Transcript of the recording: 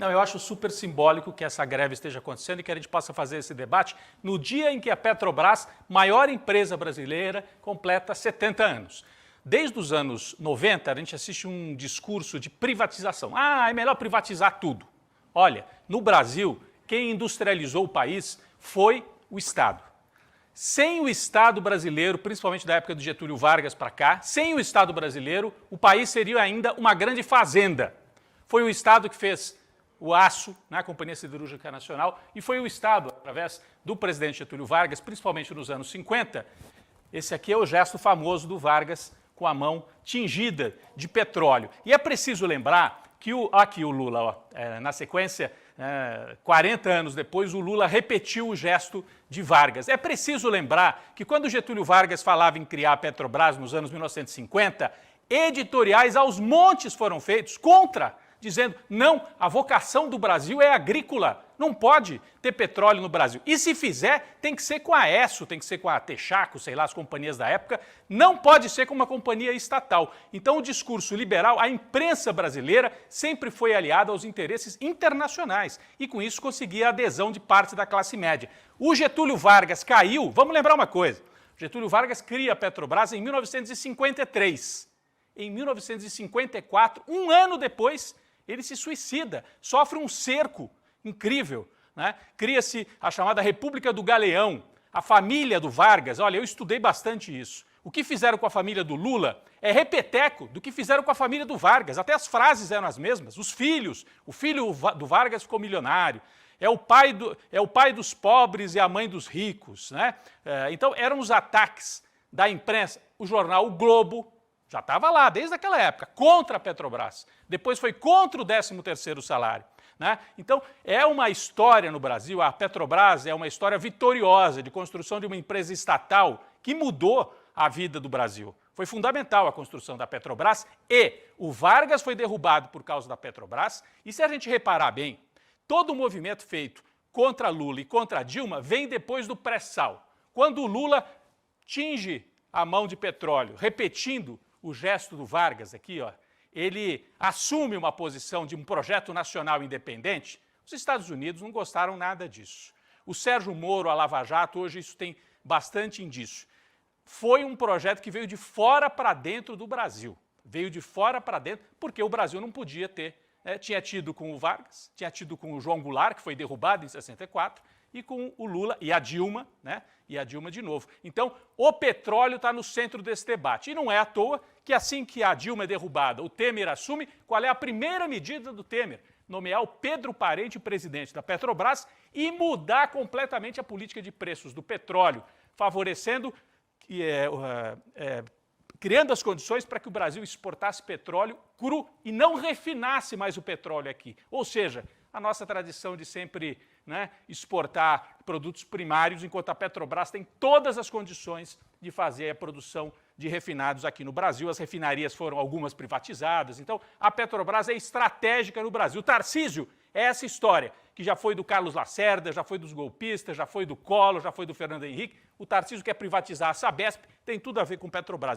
Não, eu acho super simbólico que essa greve esteja acontecendo e que a gente possa fazer esse debate no dia em que a Petrobras, maior empresa brasileira, completa 70 anos. Desde os anos 90, a gente assiste um discurso de privatização. Ah, é melhor privatizar tudo. Olha, no Brasil, quem industrializou o país foi o Estado. Sem o Estado brasileiro, principalmente da época do Getúlio Vargas para cá, sem o Estado brasileiro, o país seria ainda uma grande fazenda. Foi o Estado que fez o aço na Companhia Siderúrgica Nacional e foi o Estado, através do presidente Getúlio Vargas, principalmente nos anos 50, esse aqui é o gesto famoso do Vargas com a mão tingida de petróleo. E é preciso lembrar que aqui o Lula, na sequência, 40 anos depois, o Lula repetiu o gesto de Vargas. É preciso lembrar que quando Getúlio Vargas falava em criar a Petrobras nos anos 1950, editoriais aos montes foram feitos contra, dizendo, não, a vocação do Brasil é agrícola, não pode ter petróleo no Brasil. E se fizer, tem que ser com a Esso, tem que ser com a Texaco, sei lá, as companhias da época, não pode ser com uma companhia estatal. Então o discurso liberal, a imprensa brasileira sempre foi aliada aos interesses internacionais e com isso conseguia a adesão de parte da classe média. O Getúlio Vargas caiu, vamos lembrar uma coisa, Getúlio Vargas cria a Petrobras em 1953. Em 1954, um ano depois, ele se suicida, sofre um cerco incrível, né? Cria-se a chamada República do Galeão, a família do Vargas, olha, eu estudei bastante isso. O que fizeram com a família do Lula é repeteco do que fizeram com a família do Vargas, até as frases eram as mesmas, os filhos, o filho do Vargas ficou milionário, é o pai dos pobres e a mãe dos ricos, né? Então eram os ataques da imprensa, o jornal O Globo, já estava lá, desde aquela época, contra a Petrobras. Depois foi contra o 13º salário. Né? Então, é uma história no Brasil, a Petrobras é uma história vitoriosa de construção de uma empresa estatal que mudou a vida do Brasil. Foi fundamental a construção da Petrobras e o Vargas foi derrubado por causa da Petrobras. E se a gente reparar bem, todo o movimento feito contra Lula e contra Dilma vem depois do pré-sal. Quando o Lula tinge a mão de petróleo, repetindo o gesto do Vargas aqui, ó, ele assume uma posição de um projeto nacional independente, os Estados Unidos não gostaram nada disso. O Sérgio Moro, a Lava Jato, hoje isso tem bastante indício. Foi um projeto que veio de fora para dentro do Brasil. Veio de fora para dentro porque o Brasil não podia ter. Tinha tido com o Vargas, tinha tido com o João Goulart, que foi derrubado em 64, e com o Lula e a Dilma, né? E a Dilma de novo. Então, o petróleo está no centro desse debate. E não é à toa que assim que a Dilma é derrubada, o Temer assume, qual é a primeira medida do Temer? Nomear o Pedro Parente presidente da Petrobras e mudar completamente a política de preços do petróleo, favorecendo, criando as condições para que o Brasil exportasse petróleo cru e não refinasse mais o petróleo aqui. Ou seja, a nossa tradição de sempre, né, exportar produtos primários, enquanto a Petrobras tem todas as condições de fazer a produção de refinados aqui no Brasil. As refinarias foram algumas privatizadas, então a Petrobras é estratégica no Brasil. Tarcísio é essa história, que já foi do Carlos Lacerda, já foi dos golpistas, já foi do Collor, já foi do Fernando Henrique. O Tarcísio quer privatizar a Sabesp, tem tudo a ver com Petrobras.